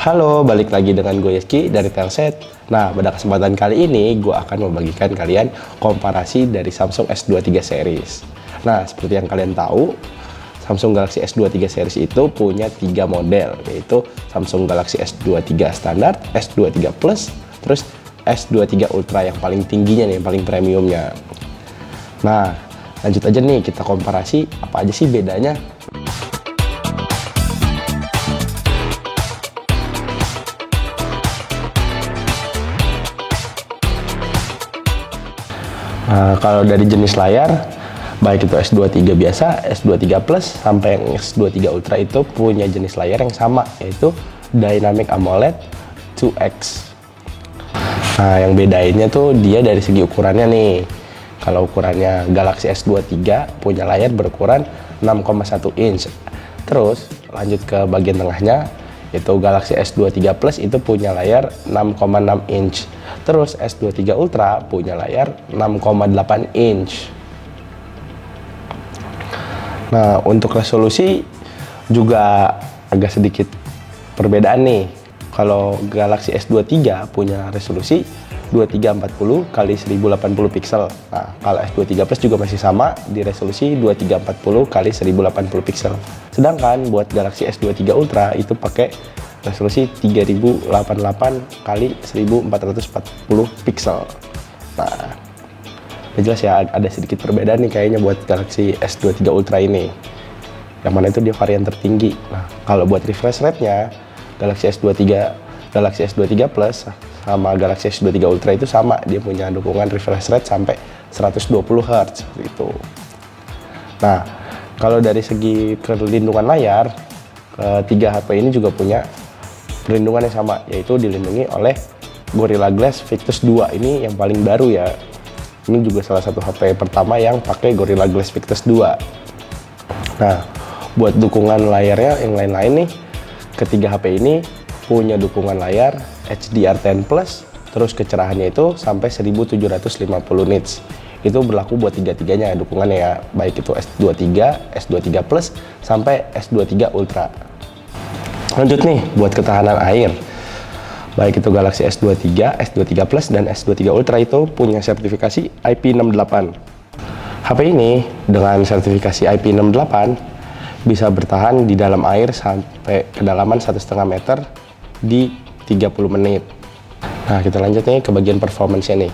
Halo, balik lagi dengan gue Yeski dari Telset. Nah, pada kesempatan kali ini gue akan membagikan kalian komparasi dari Samsung S23 series. Nah, seperti yang kalian tahu, Samsung Galaxy S23 series itu punya 3 model, yaitu Samsung Galaxy S23 standar, S23 Plus, terus S23 Ultra yang paling tingginya nih, yang paling premiumnya. Nah, lanjut aja nih, kita komparasi apa aja sih bedanya. Nah, kalau dari jenis layar, baik itu S23 biasa, S23 Plus, sampai yang S23 Ultra itu punya jenis layar yang sama, yaitu Dynamic AMOLED 2X. Nah, yang bedainnya tuh dia dari segi ukurannya nih. Kalau ukurannya Galaxy S23 punya layar berukuran 6,1 inch. Terus lanjut ke bagian tengahnya, yaitu Galaxy S23 Plus itu punya layar 6,6 inch. Terus S23 Ultra punya layar 6,8 inch. Nah, untuk resolusi juga agak sedikit perbedaan nih. Kalau Galaxy S23 punya resolusi 2340 x 1080 pixel. Nah, kalau S23 Plus juga masih sama di resolusi 2340 x 1080 pixel. Sedangkan buat Galaxy S23 Ultra itu pakai resolusi 3088 x 1440 pixel. Nah, jelas ya ada sedikit perbedaan nih kayaknya buat Galaxy S23 Ultra ini. Yang mana itu dia varian tertinggi. Nah, kalau buat refresh rate-nya Galaxy S23 Plus sama Galaxy S23 Ultra itu sama, dia punya dukungan refresh rate sampai 120 Hz gitu. Nah, kalau dari segi perlindungan layar, ketiga HP ini juga punya perlindungan yang sama, yaitu dilindungi oleh Gorilla Glass Victus 2. Ini yang paling baru ya. Ini juga salah satu HP pertama yang pakai Gorilla Glass Victus 2. Nah, buat dukungan layarnya yang lain-lain nih, ketiga HP ini punya dukungan layar HDR10+, terus kecerahannya itu sampai 1750 nits. Itu berlaku buat tiga-tiganya dukungannya ya, baik itu S23, S23 Plus, sampai S23 Ultra. Lanjut nih, buat ketahanan air. Baik itu Galaxy S23, S23 Plus, dan S23 Ultra itu punya sertifikasi IP68. HP ini dengan sertifikasi IP68 bisa bertahan di dalam air sampai kedalaman 1,5 meter di 30 menit. Nah, kita lanjut nih ke bagian performance-nya nih.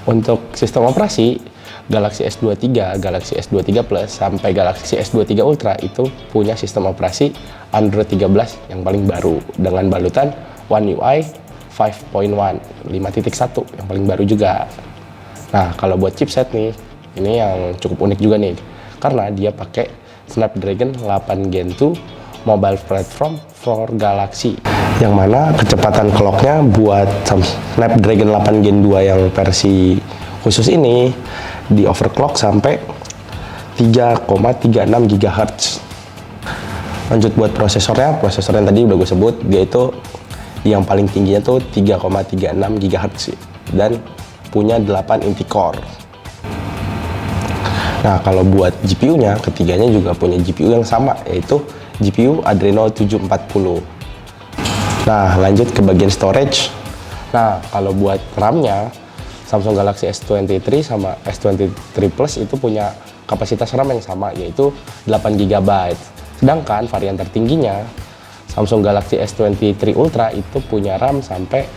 Untuk sistem operasi, Galaxy S23, Galaxy S23 Plus, sampai Galaxy S23 Ultra itu punya sistem operasi Android 13 yang paling baru dengan balutan One UI 5.1, 5.1 yang paling baru juga. Nah, kalau buat chipset nih, ini yang cukup unik juga nih, karena dia pakai Snapdragon 8 Gen 2 Mobile Platform for Galaxy, yang mana kecepatan clocknya buat Snapdragon 8 Gen 2 yang versi khusus ini di overclock sampai 3,36 GHz. Lanjut buat prosesornya, prosesor yang tadi udah gue sebut, dia itu yang paling tingginya tuh 3,36 GHz dan punya 8 inti core. Nah, kalau buat GPU-nya, ketiganya juga punya GPU yang sama, yaitu GPU Adreno 740. Nah, lanjut ke bagian storage. Nah, kalau buat RAM-nya, Samsung Galaxy S23 sama S23 Plus itu punya kapasitas RAM yang sama, yaitu 8 GB. Sedangkan varian tertingginya, Samsung Galaxy S23 Ultra itu punya RAM sampai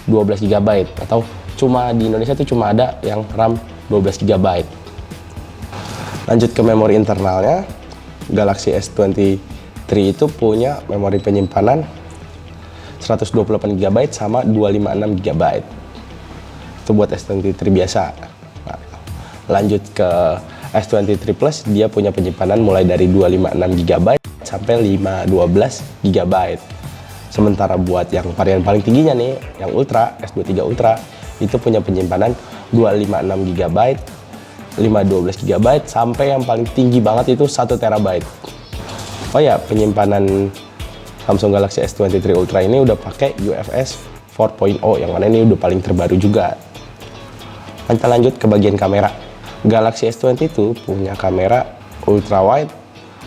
12 GB, atau cuma di Indonesia itu cuma ada yang RAM 12 GB. Lanjut ke memori internalnya, Galaxy S23 itu punya memori penyimpanan 128 GB sama 256 GB. Itu buat S23 biasa. Nah, lanjut ke S23 Plus, dia punya penyimpanan mulai dari 256 GB sampai 512 GB. Sementara buat yang varian paling tingginya nih, yang Ultra, S23 Ultra, itu punya penyimpanan 256 GB, 512 GB, sampai yang paling tinggi banget itu 1 TB. Oh ya, penyimpanan Samsung Galaxy S23 Ultra ini udah pakai UFS 4.0, yang mana ini udah paling terbaru juga. Kita lanjut ke bagian kamera. Galaxy S22 punya kamera ultra wide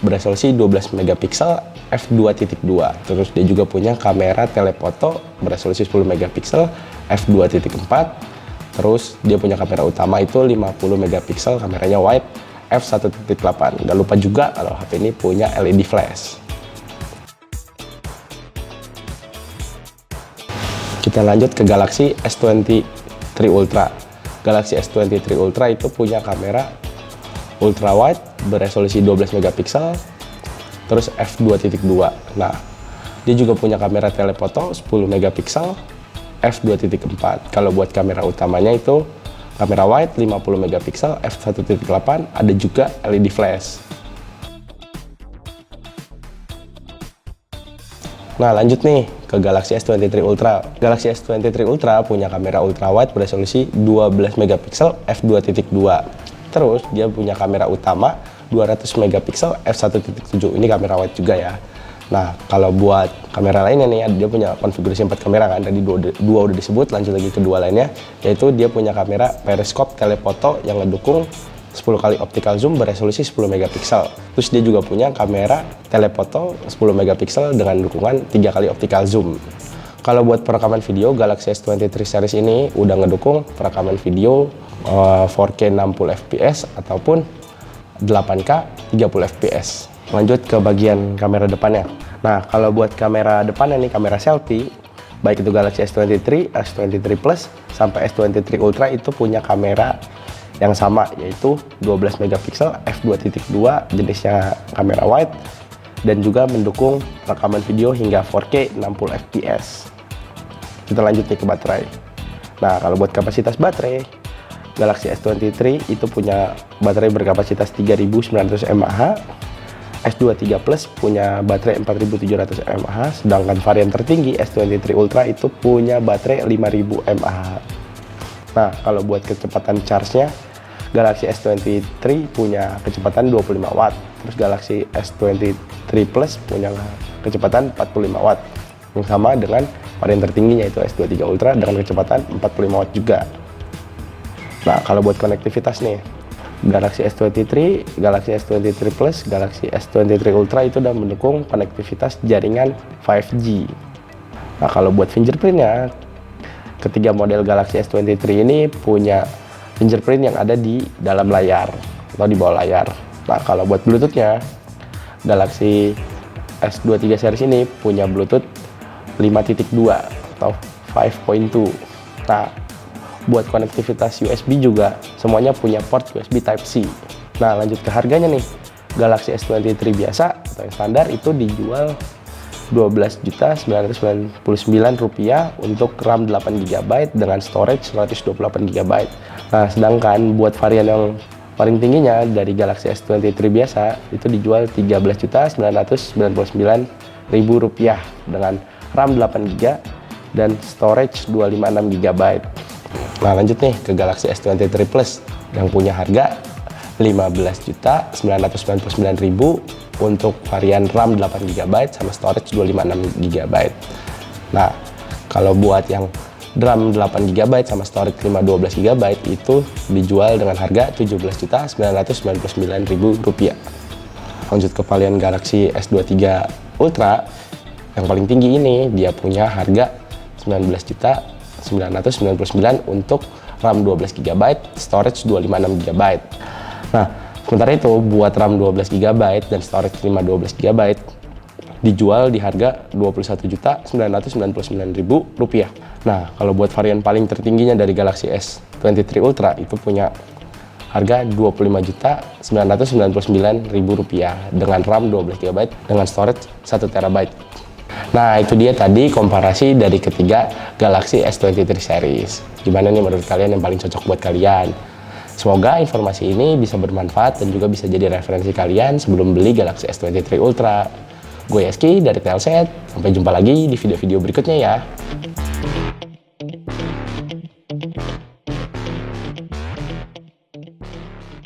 beresolusi 12 megapiksel f2.2. Terus dia juga punya kamera telefoto beresolusi 10 megapiksel f2.4. Terus dia punya kamera utama itu 50 megapiksel, kameranya wide f1.8. Nggak lupa juga kalau HP ini punya LED flash. Kita lanjut ke Galaxy S23 Ultra. Galaxy S23 Ultra itu punya kamera ultra wide beresolusi 12 megapiksel, terus f2.2. Nah, dia juga punya kamera telefoto 10 megapiksel f2.4. Kalau buat kamera utamanya itu kamera wide 50 megapiksel f1.8, ada juga LED flash. Nah, lanjut nih ke Galaxy S23 Ultra. Galaxy S23 Ultra punya kamera ultra wide beresolusi 12 megapiksel f2.2. Terus dia punya kamera utama 200 megapiksel f1.7. Ini kamera wide juga ya. Nah, kalau buat kamera lainnya nih, dia punya konfigurasi 4 kamera kan. Tadi dua udah disebut, lanjut lagi ke dua lainnya, yaitu dia punya kamera periscope telefoto yang ngedukung 10 kali optical zoom beresolusi 10 megapiksel. Terus dia juga punya kamera telefoto 10 megapiksel dengan dukungan 3 kali optical zoom. Kalau buat perekaman video, Galaxy S23 series ini udah ngedukung perekaman video 4K 60 fps ataupun 8K 30 fps. Lanjut ke bagian kamera depannya. Nah, kalau buat kamera depannya nih, kamera selfie, baik itu Galaxy S23, S23 Plus, sampai S23 Ultra itu punya kamera yang sama, yaitu 12 megapiksel f2.2, jenisnya kamera wide, dan juga mendukung rekaman video hingga 4K 60 fps. Kita lanjut nih ke baterai. Nah, kalau buat kapasitas baterai, Galaxy S23 itu punya baterai berkapasitas 3900 mAh, S23 Plus punya baterai 4700 mAh, sedangkan varian tertinggi S23 Ultra itu punya baterai 5000 mAh. Nah, kalau buat kecepatan charge-nya, Galaxy S23 punya kecepatan 25 watt, terus Galaxy S23 Plus punya kecepatan 45 watt, yang sama dengan varian tertingginya itu S23 Ultra dengan kecepatan 45 watt juga. Nah, kalau buat konektivitas nih, Galaxy S23, Galaxy S23 Plus, Galaxy S23 Ultra itu udah mendukung konektivitas jaringan 5G. Nah, kalau buat fingerprintnya, ketiga model Galaxy S23 ini punya fingerprint yang ada di dalam layar atau di bawah layar. Nah, kalau buat Bluetooth-nya, Galaxy S23 series ini punya Bluetooth 5.2 atau 5.2. Nah, buat konektivitas USB juga semuanya punya port USB Type-C. Nah, lanjut ke harganya nih. Galaxy S23 biasa atau yang standar itu dijual Rp12.999 untuk RAM 8GB dengan storage 128 GB. Nah, sedangkan buat varian yang paling tingginya dari Galaxy S23 biasa itu dijual Rp13.999.000 dengan RAM 8GB dan storage 256 GB. Nah, lanjut nih ke Galaxy S23 Plus yang punya harga Rp15.999.000 untuk varian RAM 8GB sama storage 256 GB. Nah, kalau buat yang RAM 8GB sama storage 512 GB itu dijual dengan harga Rp17.999.000. Lanjut ke varian Galaxy S23 Ultra yang paling tinggi ini, dia punya harga Rp19.999 untuk RAM 12GB, storage 256 GB. Nah, sementara itu buat RAM 12GB dan storage 512GB dijual di harga Rp21.999.000. Nah, kalau buat varian paling tertingginya dari Galaxy S23 Ultra itu punya harga Rp25.999.000 dengan RAM 12GB dengan storage 1TB. Nah, itu dia tadi komparasi dari ketiga Galaxy S23 series. Gimana nih menurut kalian yang paling cocok buat kalian? Semoga informasi ini bisa bermanfaat dan juga bisa jadi referensi kalian sebelum beli Galaxy S23 Ultra. Gue Yeski dari Telset, sampai jumpa lagi di video-video berikutnya ya.